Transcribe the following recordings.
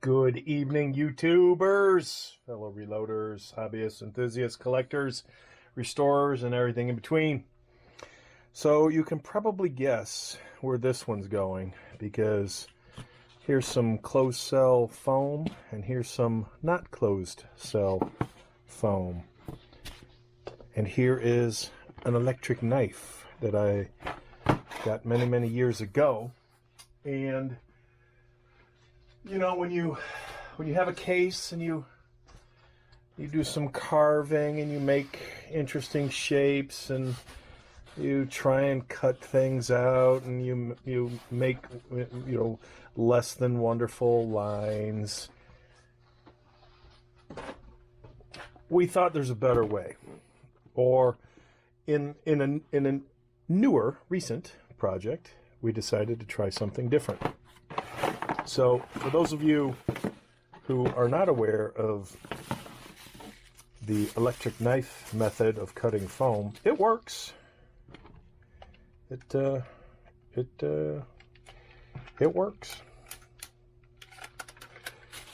Good evening, YouTubers, fellow reloaders, hobbyists, enthusiasts, collectors, restorers, and everything in between. So you can probably guess where this one's going, because here's some closed cell foam and here's some not closed cell foam. And here is an electric knife that I got many years ago. And you know, when you have a case and you do some carving and you make interesting shapes and you try and cut things out and you make less than wonderful lines, we thought there's a better way. Or in a newer recent project, we decided to try something different. So, for those of you who are not aware of the electric knife method of cutting foam, it works. It works.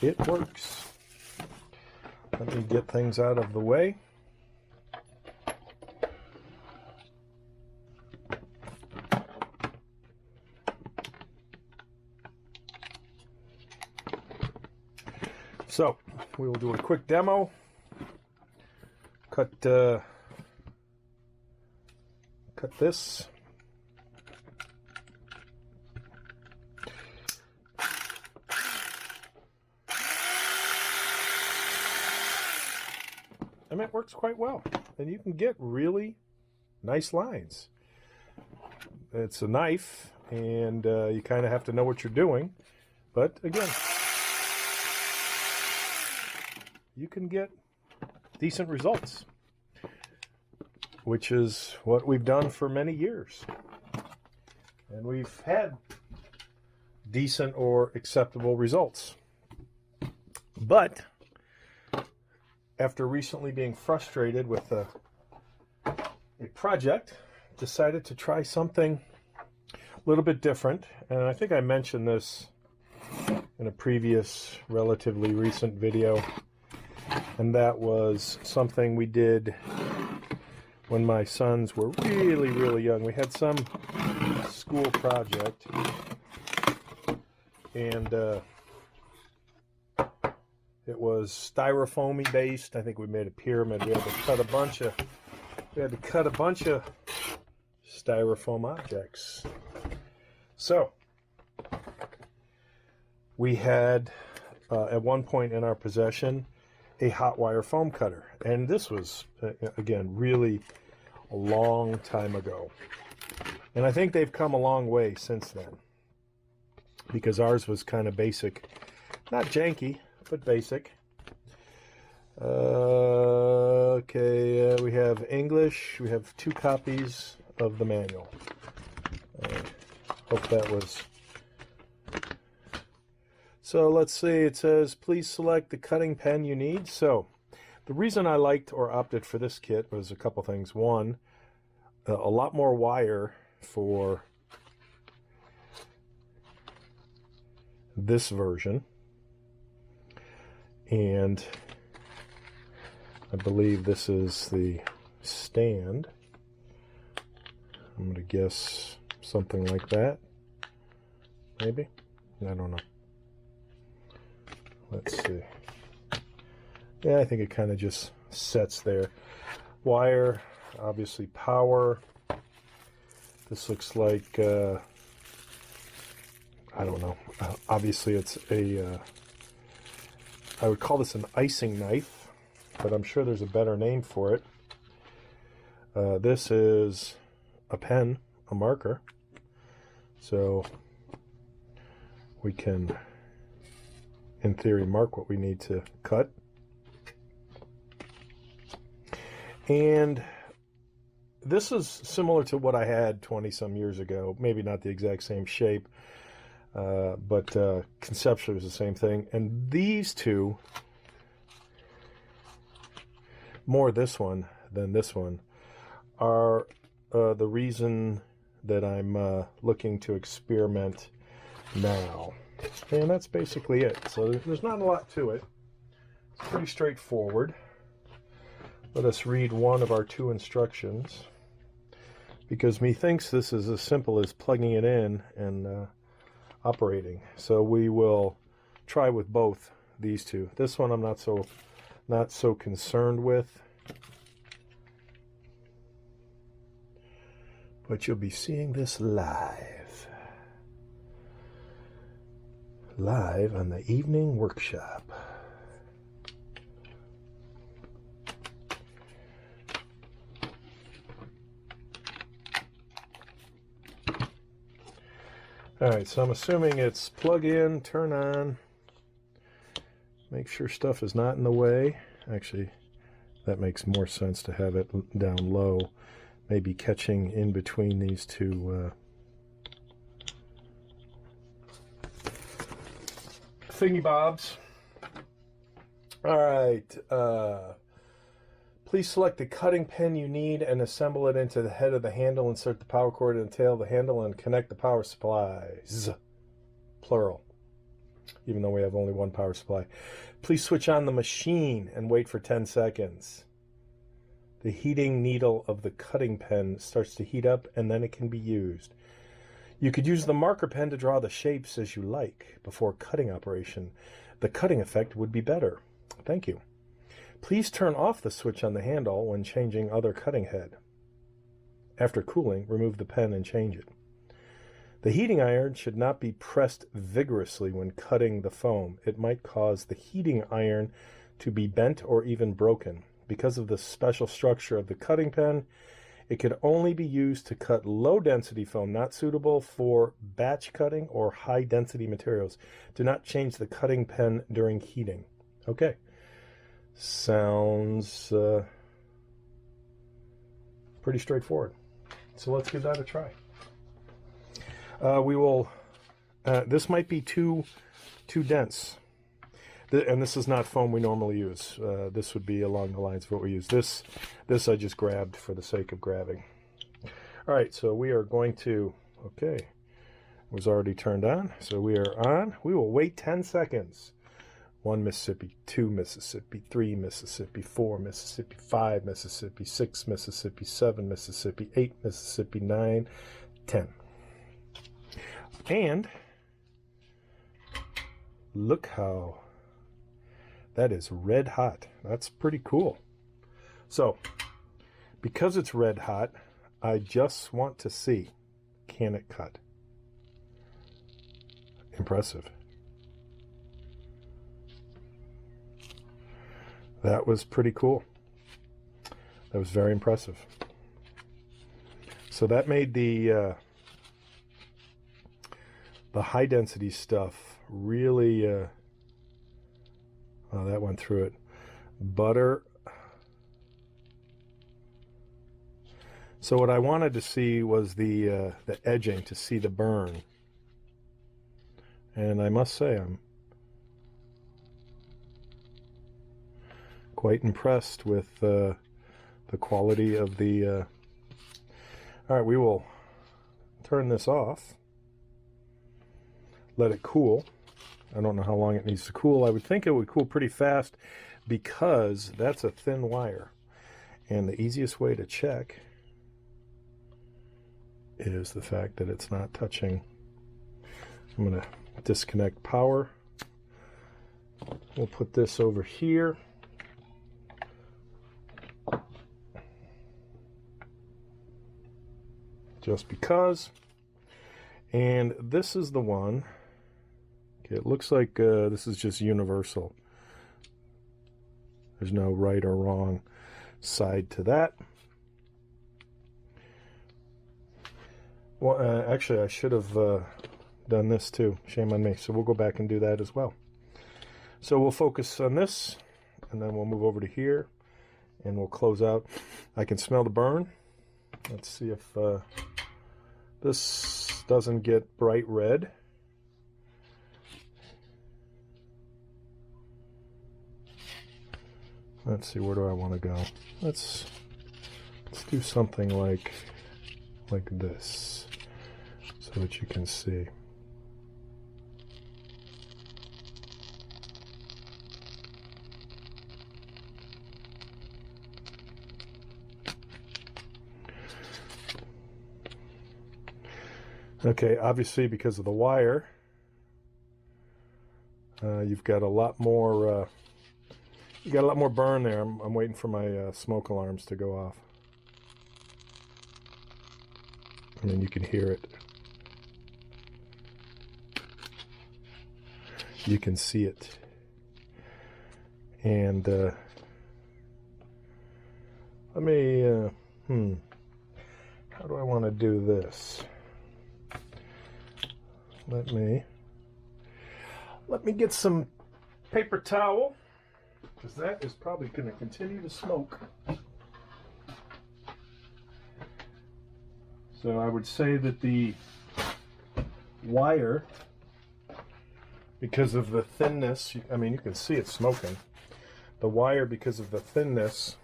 It works. Let me get things out of the way. So, we will do a quick demo. Cut this. And it works quite well. And you can get really nice lines. It's a knife, and you kind of have to know what you're doing. But again, you can get decent results, which is what we've done for many years. And we've had decent or acceptable results. But after recently being frustrated with a project, decided to try something a little bit different. And I think I mentioned this in a previous relatively recent video. And that was something we did when my sons were really young. We had some school project, and it was styrofoamy based. I think we made a pyramid. We had to cut a bunch of styrofoam objects. So we had at one point in our possession a hot wire foam cutter, and this was again really a long time ago, and I think they've come a long way since then, because ours was kind of basic, not janky, but basic. Okay, we have English. We have 2 copies of the manual. Hope that was. So let's see, it says, please select the cutting pen you need. So the reason I liked or opted for this kit was a couple things. One, a lot more wire for this version. And I believe this is the stand. I'm going to guess something like that. Maybe? I don't know. Let's see. Yeah, I think it kind of just sets there. Wire, obviously power. This looks like, I don't know. Obviously it's a, I would call this an icing knife, but I'm sure there's a better name for it. This is a pen, a marker. So we can, in theory, mark what we need to cut. And this is similar to what I had 20-some years ago. Maybe not the exact same shape, but conceptually it was the same thing. And these two, more this one than this one, are the reason that I'm looking to experiment now. And that's basically it. So there's not a lot to it. It's pretty straightforward. Let us read one of our 2 instructions, because methinks this is as simple as plugging it in and operating. So we will try with both these 2. This one I'm not so concerned with, but you'll be seeing this live on the evening workshop. All right, so I'm assuming it's plug in, turn on, make sure stuff is not in the way. Actually, that makes more sense to have it down low, maybe catching in between these 2 thingy bobs. All right, please select the cutting pen you need and assemble it into the head of the handle. Insert the power cord in the tail of the handle and connect the power supplies. Plural, even though we have only 1 power supply. Please switch on the machine and wait for 10 seconds. The heating needle of the cutting pen starts to heat up, and then it can be used. You could use the marker pen to draw the shapes as you like. Before cutting operation, the cutting effect would be better. Thank you. Please turn off the switch on the handle when changing other cutting head. After cooling, remove the pen and change it. The heating iron should not be pressed vigorously when cutting the foam. It might cause the heating iron to be bent or even broken. Because of the special structure of the cutting pen, it could only be used to cut low-density foam, not suitable for batch cutting or high-density materials. Do not change the cutting pen during heating. Okay. Sounds pretty straightforward. So let's give that a try. We will, this might be too dense. And this is not foam we normally use. This would be along the lines of what we use. This I just grabbed for the sake of grabbing. All right, so we are going to, okay, it was already turned on. So we are on. We will wait 10 seconds. 1 Mississippi, 2 Mississippi, 3 Mississippi, 4 Mississippi, 5 Mississippi, 6 Mississippi, 7 Mississippi, 8 Mississippi, 9, 10. And look how that is red hot. That's pretty cool. So, because it's red hot, I just want to see, can it cut? Impressive. That was pretty cool. That was very impressive. So that made the high density stuff really, oh, that went through it. Butter. So what I wanted to see was the edging, to see the burn. And I must say, I'm quite impressed with the quality of the... All right, we will turn this off. Let it cool. I don't know how long it needs to cool. I would think it would cool pretty fast because that's a thin wire. And the easiest way to check is the fact that it's not touching. I'm going to disconnect power. We'll put this over here. Just because. And this is the one. Okay, it looks like this is just universal. There's no right or wrong side to that. Well, actually, I should have done this too. Shame on me. So we'll go back and do that as well. So we'll focus on this, and then we'll move over to here, and we'll close out. I can smell the burn. Let's see if this doesn't get bright red. Let's see, where do I want to go? Let's do something like this, so that you can see. Okay, obviously because of the wire, you've got a lot more. You got a lot more burn there. I'm waiting for my smoke alarms to go off, and then you can hear it. You can see it, and let me. How do I want to do this? Let me get some paper towel, because that is probably going to continue to smoke. So I would say that the wire, because of the thinness, I mean, you can see it smoking. The wire, because of the thinness,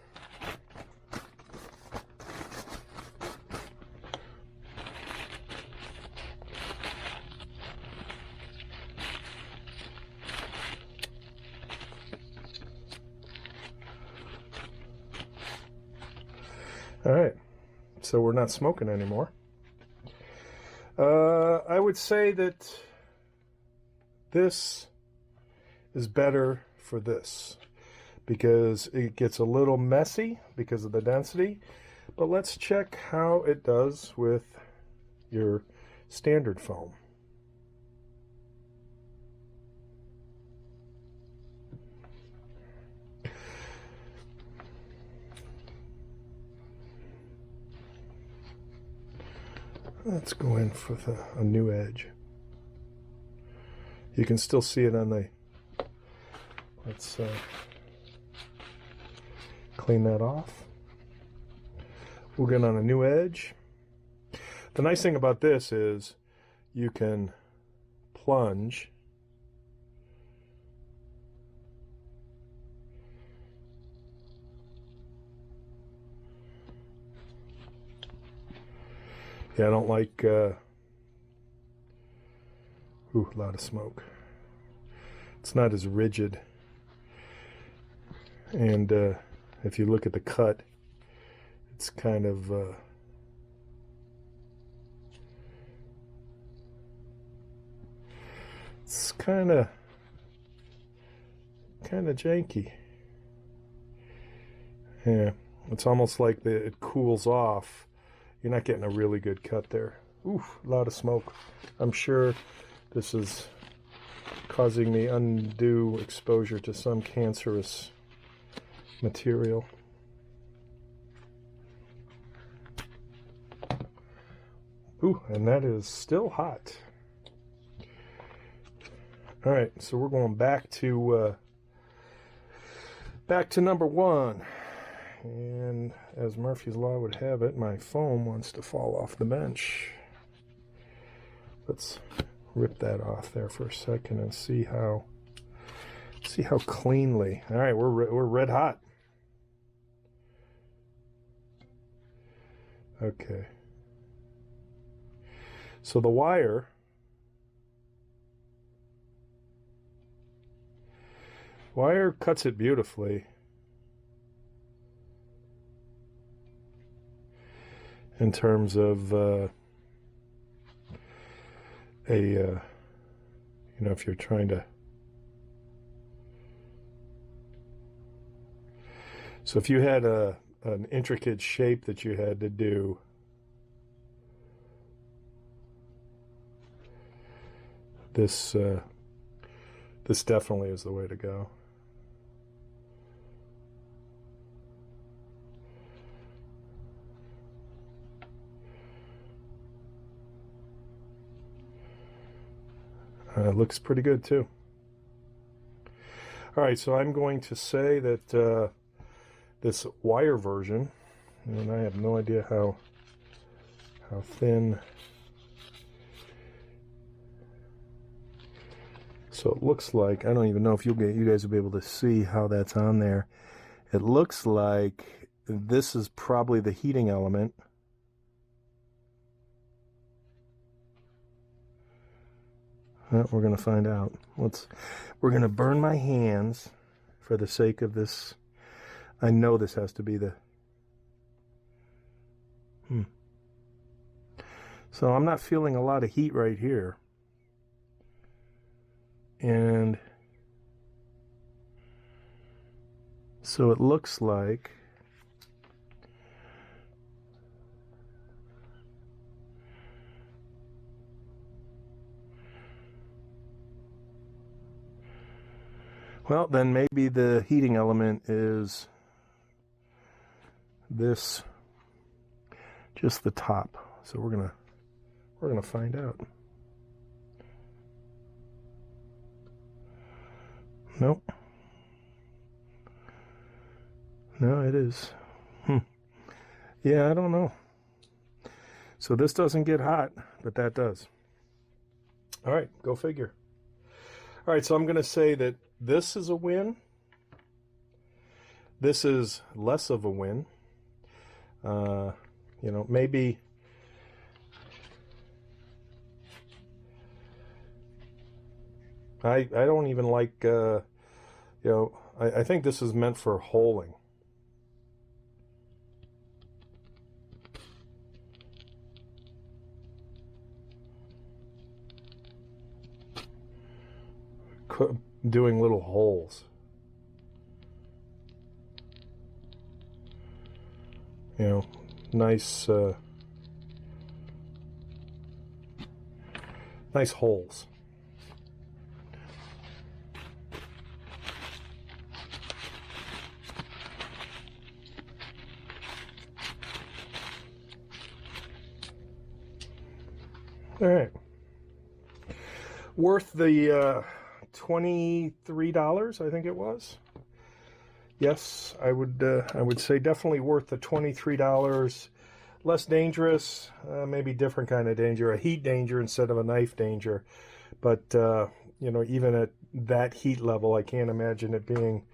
all right, so we're not smoking anymore. I would say that this is better for this because it gets a little messy because of the density, but let's check how it does with your standard foam. Let's go in for a new edge. You can still see it on the, let's clean that off. We'll get on a new edge. The nice thing about this is you can plunge Yeah, I don't like, ooh, a lot of smoke. It's not as rigid. And if you look at the cut, it's kind of, it's kind of janky. Yeah, it's almost like it cools off. You're not getting a really good cut there. Oof, a lot of smoke. I'm sure this is causing me undue exposure to some cancerous material. Ooh, and that is still hot. All right, so we're going back to number one. And as Murphy's Law would have it, my foam wants to fall off the bench. Let's rip that off there for a second and see how cleanly. All right, we're red hot. Okay. So the wire cuts it beautifully. In terms of you know, if you're trying to, so if you had an intricate shape that you had to do, this definitely is the way to go. It looks pretty good too. All right, so I'm going to say that this wire version, and I have no idea how thin. So it looks like, I don't even know if you guys will be able to see how that's on there. It looks like this is probably the heating element. Well, we're going to find out. We're going to burn my hands for the sake of this. I know this has to be the... So I'm not feeling a lot of heat right here. And so it looks like well, then maybe the heating element is this, just the top. So we're gonna find out. Nope. No, it is. Yeah, I don't know. So this doesn't get hot, but that does. All right, go figure. All right, so I'm going to say that this is a win. This is less of a win. You know, maybe I don't even like, you know, I think this is meant for holing. Doing little holes. You know, nice, nice holes. All right. Worth the $23, I think it was. Yes, I would say definitely worth the $23. Less dangerous, maybe different kind of danger, a heat danger instead of a knife danger. But you know, even at that heat level, I can't imagine it being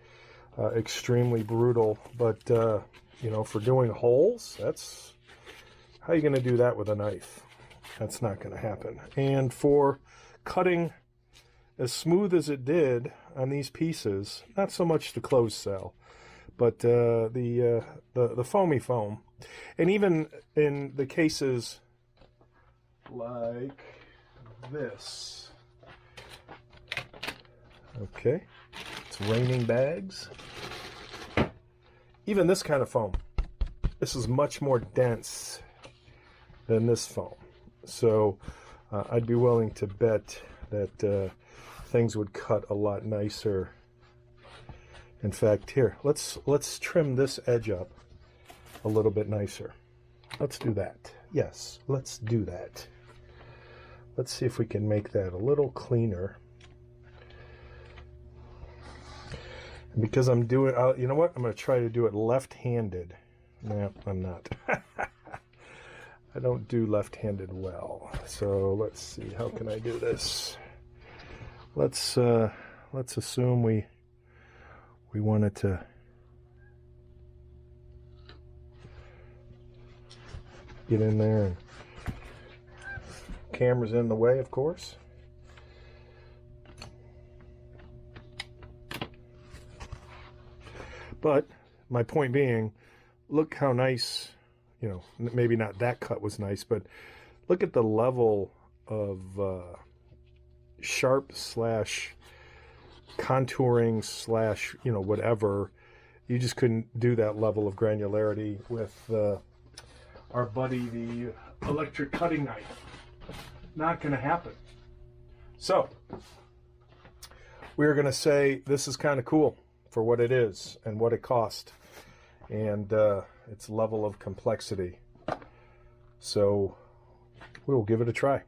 extremely brutal. But you know, for doing holes, that's how are you going to do that with a knife? That's not going to happen. And for cutting as smooth as it did on these pieces, not so much the closed cell, but the foamy foam. And even in the cases like this, okay, it's raining bags. Even this kind of foam, this is much more dense than this foam. So I'd be willing to bet that things would cut a lot nicer. In fact, here, let's trim this edge up a little bit nicer. Let's do that. Yes, let's do that. Let's see if we can make that a little cleaner. And because I'm doing, you know what? I'm going to try to do it left-handed. No, I'm not. I don't do left-handed well. So let's see, how can I do this? Let's assume we want it to get in there, and camera's in the way, of course. But my point being, look how nice, you know, maybe not that cut was nice, but look at the level of sharp slash contouring slash, you know, whatever. You just couldn't do that level of granularity with our buddy, the electric cutting knife. Not going to happen. So we're going to say this is kind of cool for what it is and what it cost and its level of complexity. So we'll give it a try.